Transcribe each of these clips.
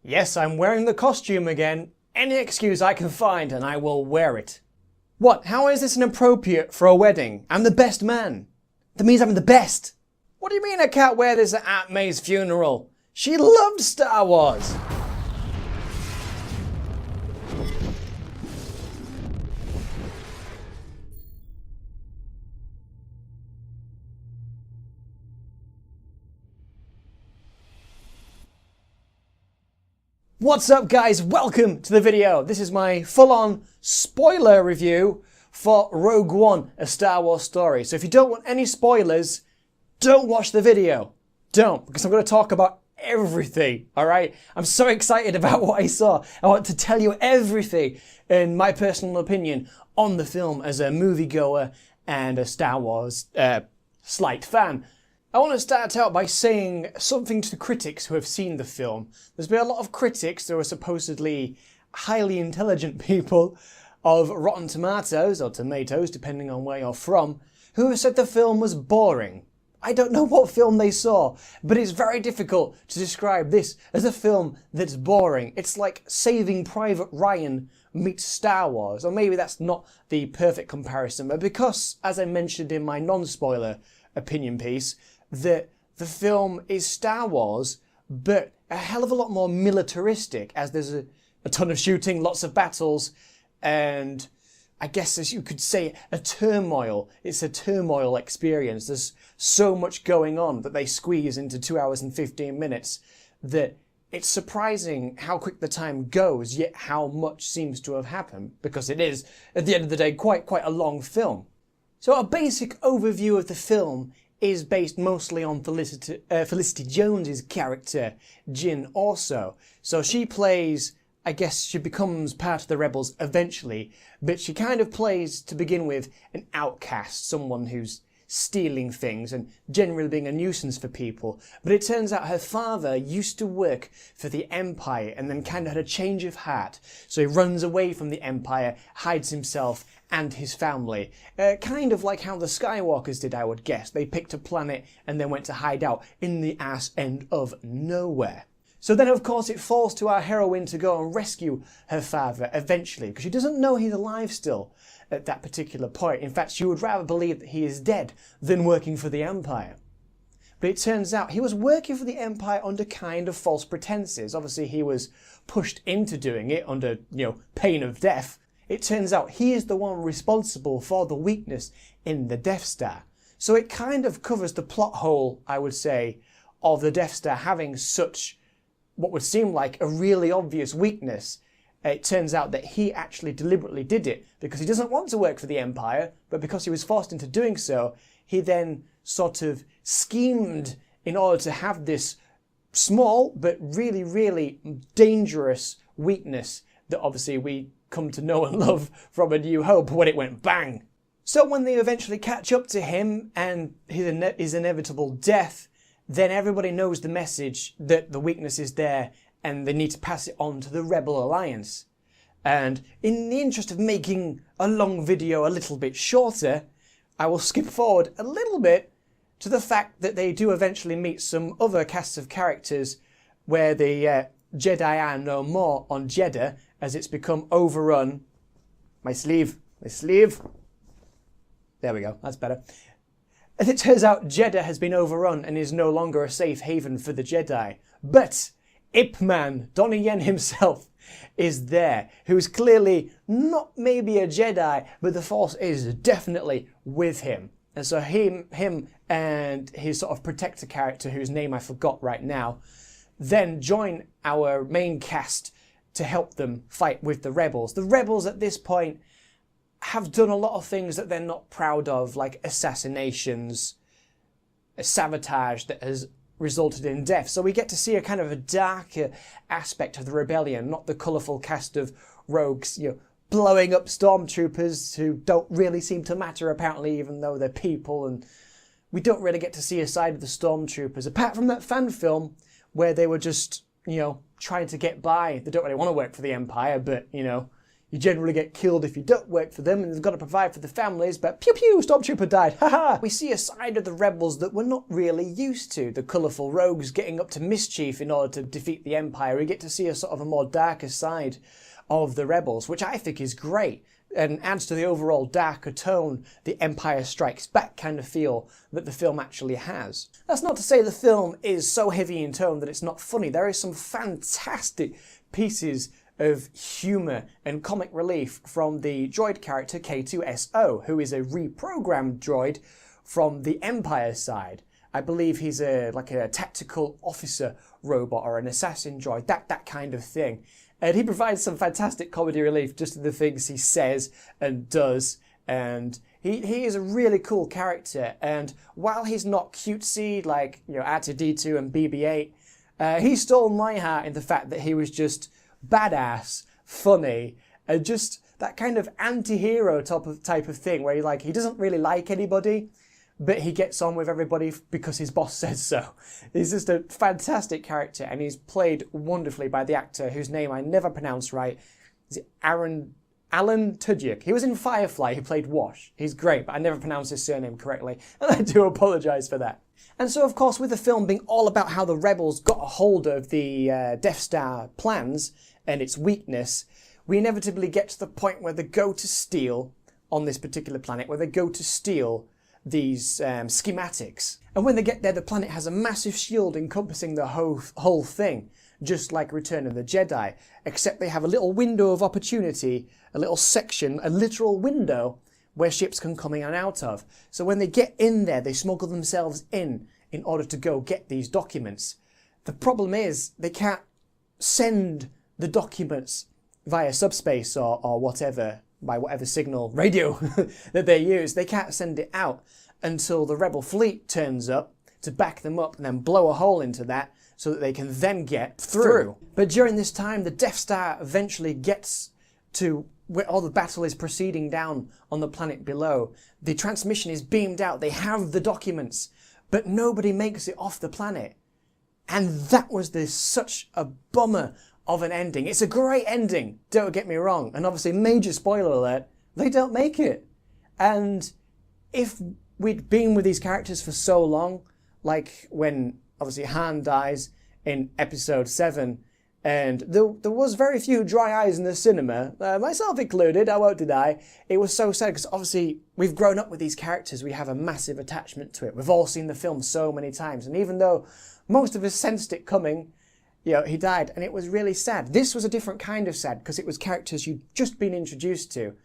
Yes, I'm wearing the costume again. Any excuse I can find and I will wear it. What? How is this inappropriate for a wedding? I'm the best man. That means I'm the best. What do you mean I can't wear this at Aunt May's funeral? She loved Star Wars. What's up guys, welcome to the video. This is my full-on spoiler review for Rogue One, A Star Wars Story. So if you don't want any spoilers, don't watch the video. Don't, because I'm going to talk about everything, alright? I'm so excited about what I saw. I want to tell you everything in my personal opinion on the film as a moviegoer and a Star Wars slight fan. I want to start out by saying something to the critics who have seen the film. There's been a lot of critics who are supposedly highly intelligent people of Rotten Tomatoes, or Tomatoes, depending on where you're from, who have said the film was boring. I don't know what film they saw, but it's very difficult to describe this as a film that's boring. It's like Saving Private Ryan meets Star Wars, or maybe that's not the perfect comparison, but because, as I mentioned in my non-spoiler opinion piece, that the film is Star Wars, but a hell of a lot more militaristic, as there's a ton of shooting, lots of battles, and I guess as you could say, a turmoil. It's a turmoil experience. There's so much going on that they squeeze into 2 hours and 15 minutes that it's surprising how quick the time goes, yet how much seems to have happened, because it is, at the end of the day, quite a long film. So a basic overview of the film is based mostly on Felicity Jones's character, Jyn Erso. So she plays, I guess she becomes part of the rebels eventually, but she kind of plays, to begin with, an outcast, someone who's stealing things and generally being a nuisance for people. But it turns out her father used to work for the Empire and then kind of had a change of heart. So he runs away from the Empire, hides himself and his family. Kind of like how the Skywalkers did, I would guess. They picked a planet and then went to hide out in the ass end of nowhere. So then of course it falls to our heroine to go and rescue her father eventually, because she doesn't know he's alive still at that particular point. In fact, she would rather believe that he is dead than working for the Empire. But it turns out he was working for the Empire under kind of false pretenses. Obviously he was pushed into doing it under, pain of death. It turns out he is the one responsible for the weakness in the Death Star. So it kind of covers the plot hole, I would say, of the Death Star having such what would seem like a really obvious weakness. It turns out that he actually deliberately did it because he doesn't want to work for the Empire, but because he was forced into doing so, he then sort of schemed in order to have this small but really dangerous weakness that obviously we come to know and love from A New Hope when it went bang. So when they eventually catch up to him and his inevitable death, then everybody knows the message that the weakness is there and they need to pass it on to the Rebel Alliance. And in the interest of making a long video a little bit shorter, I will skip forward a little bit to the fact that they do eventually meet some other casts of characters where the Jedi are no more on Jeddah, as it's become overrun. My sleeve. There we go, that's better. And it turns out Jeddah has been overrun and is no longer a safe haven for the Jedi. But Ip Man, Donnie Yen himself, is there, who's clearly not maybe a Jedi, but the Force is definitely with him. And so him and his sort of protector character, whose name I forgot right now, then join our main cast to help them fight with the rebels. The rebels at this point have done a lot of things that they're not proud of, like assassinations, a sabotage that has resulted in death. So we get to see a kind of a darker aspect of the rebellion, not the colourful cast of rogues, blowing up stormtroopers who don't really seem to matter apparently, even though they're people, and we don't really get to see a side of the stormtroopers, apart from that fan film where they were just, trying to get by. They don't really want to work for the Empire, but, You generally get killed if you don't work for them, and they've got to provide for the families, but pew pew, Stormtrooper died, haha! We see a side of the rebels that we're not really used to. The colourful rogues getting up to mischief in order to defeat the Empire. We get to see a sort of a more darker side of the rebels, which I think is great and adds to the overall darker tone, the Empire Strikes Back kind of feel that the film actually has. That's not to say the film is so heavy in tone that it's not funny. There is some fantastic pieces of humour and comic relief from the droid character K2SO, who is a reprogrammed droid from the Empire side. I believe he's like a tactical officer robot or an assassin droid, that kind of thing. And he provides some fantastic comedy relief just in the things he says and does. And he is a really cool character. And while he's not cutesy like, you know, R2-D2 and BB-8, he stole my heart in the fact that he was just badass, funny, and just that kind of anti-hero type of thing where he doesn't really like anybody, but he gets on with everybody because his boss says so. He's just a fantastic character, and he's played wonderfully by the actor whose name I never pronounce right. Is it Alan Tudyk? He was in Firefly, he played Wash. He's great, but I never pronounce his surname correctly, and I do apologise for that. And so, of course, with the film being all about how the rebels got a hold of the Death Star plans and its weakness, we inevitably get to the point where they go to steal, on this particular planet, where they go to steal these schematics. And when they get there, the planet has a massive shield encompassing the whole thing, just like Return of the Jedi, except they have a little window of opportunity, a little section, a literal window, where ships can come in and out of. So when they get in there, they smuggle themselves in order to go get these documents. The problem is they can't send the documents via subspace or whatever, by whatever signal, radio that they use. They can't send it out until the rebel fleet turns up to back them up and then blow a hole into that so that they can then get through. But during this time, the Death Star eventually gets to where all the battle is proceeding down on the planet below. The transmission is beamed out. They have the documents, but nobody makes it off the planet. And that was such a bummer of an ending. It's a great ending, don't get me wrong. And obviously, major spoiler alert, they don't make it. And if we'd been with these characters for so long, like when obviously Han dies in episode 7, and there was very few dry eyes in the cinema, myself included, I won't deny. It was so sad because obviously we've grown up with these characters, we have a massive attachment to it. We've all seen the film so many times, and even though most of us sensed it coming, you know, he died, and it was really sad. This was a different kind of sad because it was characters you'd just been introduced to,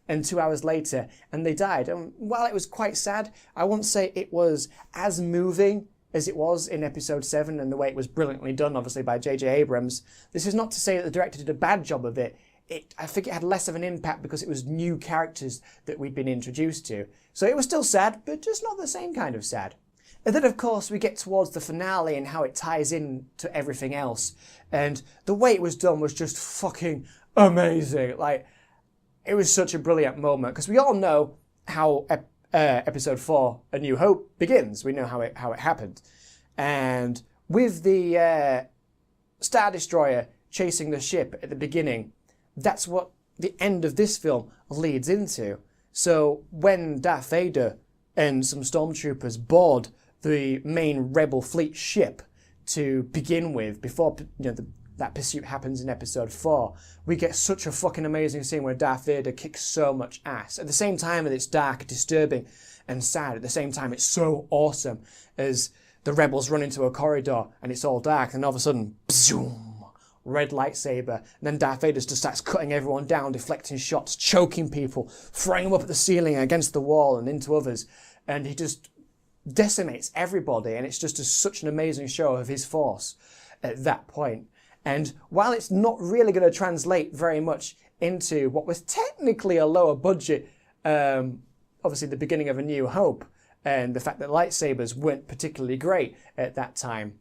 and 2 hours later, and they died. And while it was quite sad, I won't say it was as moving as it was in episode 7 and the way it was brilliantly done, obviously, by J.J. Abrams. This is not to say that the director did a bad job of it. I think it had less of an impact because it was new characters that we'd been introduced to. So it was still sad, but just not the same kind of sad. And then, of course, we get towards the finale and how it ties in to everything else. And the way it was done was just fucking amazing. Like, it was such a brilliant moment because we all know how episode 4, A New Hope, begins. We know how it happened. And with the Star Destroyer chasing the ship at the beginning, that's what the end of this film leads into. So when Darth Vader and some stormtroopers board the main rebel fleet ship to begin with, before that pursuit happens in episode 4, we get such a fucking amazing scene where Darth Vader kicks so much ass. At the same time that it's dark, disturbing, and sad, at the same time it's so awesome as the rebels run into a corridor and it's all dark, and all of a sudden, zoom, red lightsaber, and then Darth Vader just starts cutting everyone down, deflecting shots, choking people, throwing them up at the ceiling against the wall and into others, and he just decimates everybody, and it's just such an amazing show of his force at that point. And while it's not really going to translate very much into what was technically a lower budget, obviously the beginning of A New Hope, and the fact that lightsabers weren't particularly great at that time,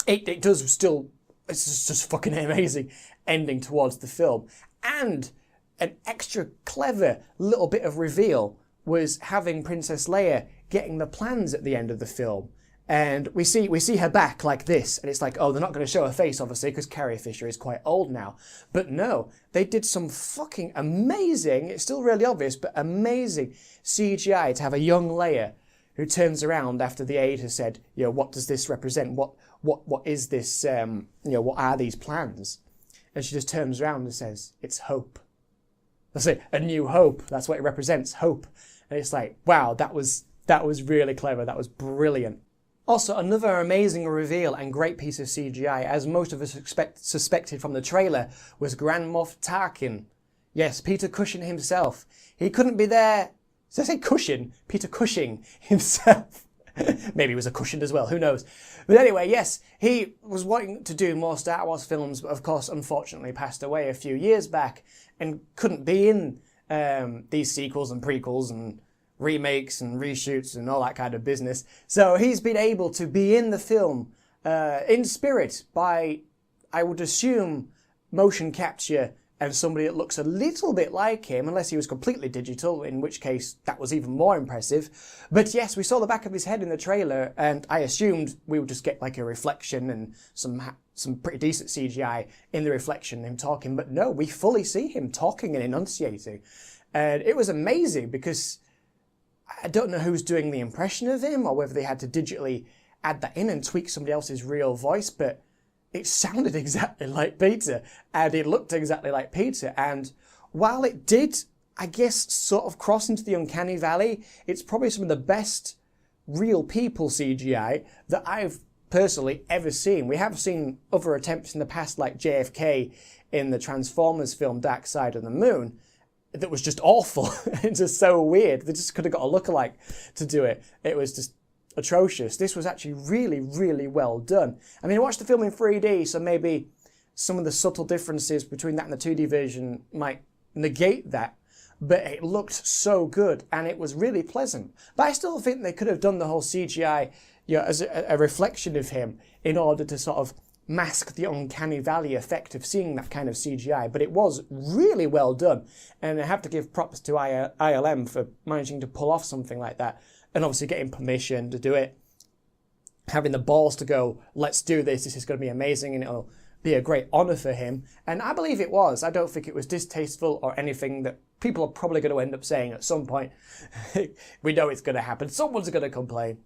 it does still, it's just fucking amazing ending towards the film. And an extra clever little bit of reveal was having Princess Leia getting the plans at the end of the film. And we see her back like this, and it's like, oh, they're not going to show her face, obviously, because Carrie Fisher is quite old now. But no, they did some fucking amazing, it's still really obvious, but amazing CGI to have a young Leia who turns around after the aide has said, you know, what does this represent? What is this, you know, what are these plans? And she just turns around and says, it's hope. That's it, a new hope. That's what it represents, hope. And it's like, wow, that was really clever. That was brilliant. Also, another amazing reveal and great piece of CGI, as most of us suspected from the trailer, was Grand Moff Tarkin. Yes, Peter Cushing himself. He couldn't be there. Did I say Cushing? Peter Cushing himself. Maybe he was a cushion as well, who knows. But anyway, yes, he was wanting to do more Star Wars films, but of course, unfortunately, passed away a few years back and couldn't be in these sequels and prequels and remakes and reshoots and all that kind of business. So he's been able to be in the film in spirit by, I would assume, motion capture and somebody that looks a little bit like him, unless he was completely digital, in which case that was even more impressive. But yes, we saw the back of his head in the trailer, and I assumed we would just get like a reflection and some pretty decent CGI in the reflection, him talking. But no, we fully see him talking and enunciating. And it was amazing because I don't know who's doing the impression of him or whether they had to digitally add that in and tweak somebody else's real voice, but it sounded exactly like Peter and it looked exactly like Peter. And while it did, I guess, sort of cross into the uncanny valley, it's probably some of the best real people CGI that I've personally ever seen. We have seen other attempts in the past, like JFK in the Transformers film Dark Side of the Moon, that was just awful. It's just so weird. They just could have got a lookalike to do it. It was just atrocious. This was actually really, really well done. I mean, I watched the film in 3D, so maybe some of the subtle differences between that and the 2D version might negate that, but it looked so good and it was really pleasant. But I still think they could have done the whole CGI, you know, as a reflection of him in order to sort of mask the uncanny valley effect of seeing that kind of CGI, but it was really well done. And I have to give props to ILM for managing to pull off something like that. And obviously getting permission to do it, having the balls to go, let's do this is going to be amazing and it'll be a great honour for him. And I believe it was. I don't think it was distasteful or anything that people are probably going to end up saying at some point. We know it's going to happen. Someone's going to complain.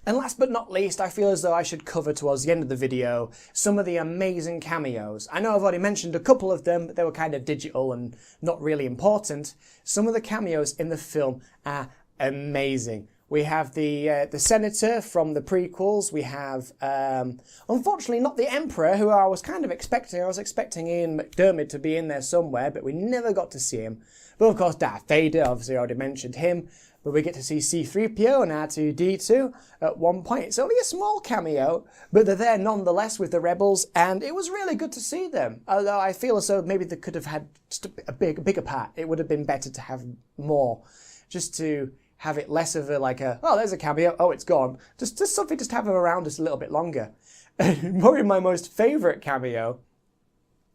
And last but not least, I feel as though I should cover towards the end of the video some of the amazing cameos. I know I've already mentioned a couple of them, but they were kind of digital and not really important. Some of the cameos in the film are amazing. We have the senator from the prequels. We have, unfortunately, not the Emperor, who I was kind of expecting. I was expecting Ian McDiarmid to be in there somewhere, but we never got to see him. But of course, Darth Vader, obviously I already mentioned him. But we get to see C-3PO and R2-D2 at one point. It's only a small cameo, but they're there nonetheless with the Rebels, and it was really good to see them. Although I feel as though maybe they could have had just a bigger part. It would have been better to have more, just to have it less of oh, there's a cameo, oh, it's gone. Just something, just have them around just a little bit longer. Probably my most favourite cameo,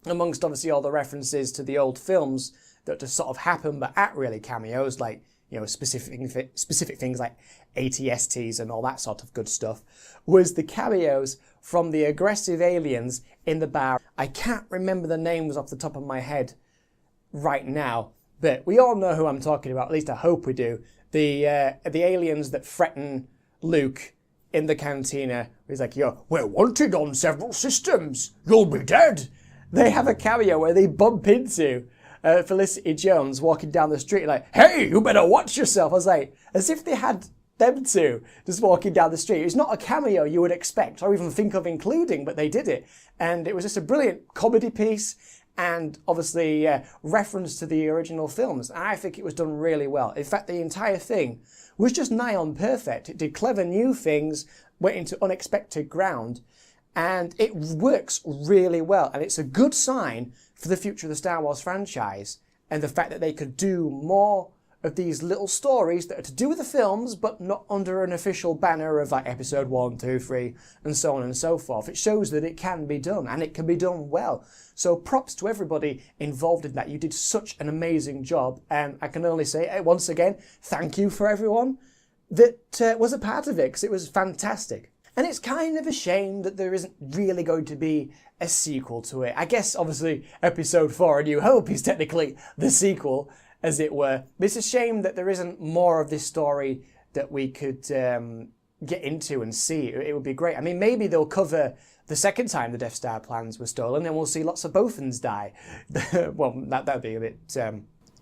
amongst obviously all the references to the old films that just sort of happen but aren't really cameos, like, you know, specific things like ATSTs and all that sort of good stuff, was the cameos from the aggressive aliens in the bar. I can't remember the names off the top of my head right now, but we all know who I'm talking about, at least I hope we do. The aliens that threaten Luke in the cantina. He's like, yo, we're wanted on several systems. You'll be dead. They have a cameo where they bump into Felicity Jones walking down the street like, hey, you better watch yourself. I was like, as if they had them two just walking down the street. It's not a cameo you would expect or even think of including, but they did it. And it was just a brilliant comedy piece and obviously reference to the original films. And I think it was done really well. In fact, the entire thing was just nigh on perfect. It did clever new things, went into unexpected ground, and it works really well. And it's a good sign for the future of the Star Wars franchise and the fact that they could do more of these little stories that are to do with the films, but not under an official banner of like episode 1, 2, 3, and so on and so forth. It shows that it can be done, and it can be done well. So props to everybody involved in that. You did such an amazing job, and I can only say, once again, thank you for everyone that was a part of it, because it was fantastic. And it's kind of a shame that there isn't really going to be a sequel to it. I guess, obviously, Episode 4, A New Hope is technically the sequel, as it were. But it's a shame that there isn't more of this story that we could get into and see. It would be great. I mean, maybe they'll cover the second time the Death Star plans were stolen, and we'll see lots of Bothans die. Well, that would be a bit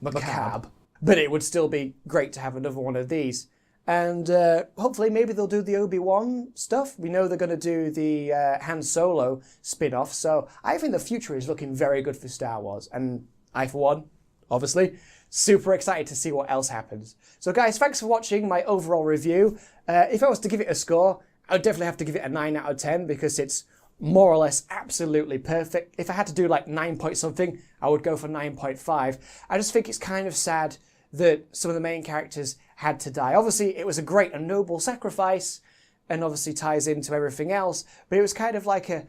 macabre. But it would still be great to have another one of these. And hopefully maybe they'll do the Obi-Wan stuff. We know they're going to do the Han Solo spin-off. So I think the future is looking very good for Star Wars. And I, for one, obviously, super excited to see what else happens. So guys, thanks for watching my overall review. If I was to give it a score, I would definitely have to give it a 9 out of 10 because it's more or less absolutely perfect. If I had to do like 9 point something, I would go for 9.5. I just think it's kind of sad that some of the main characters had to die. Obviously, it was a great and noble sacrifice, and obviously ties into everything else, but it was kind of like it'd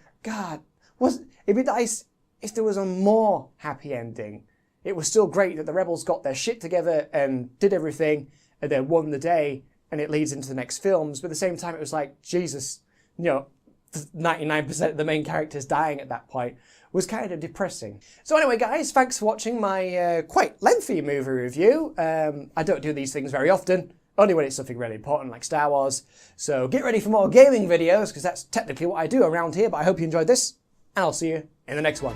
be nice if there was a more happy ending. It was still great that the rebels got their shit together and did everything, and then won the day, and it leads into the next films, but at the same time it was like, Jesus, 99% of the main characters dying at that point was kind of depressing. So anyway guys, thanks for watching my quite lengthy movie review. I don't do these things very often, only when it's something really important like Star Wars. So get ready for more gaming videos, because that's technically what I do around here, but I hope you enjoyed this, and I'll see you in the next one.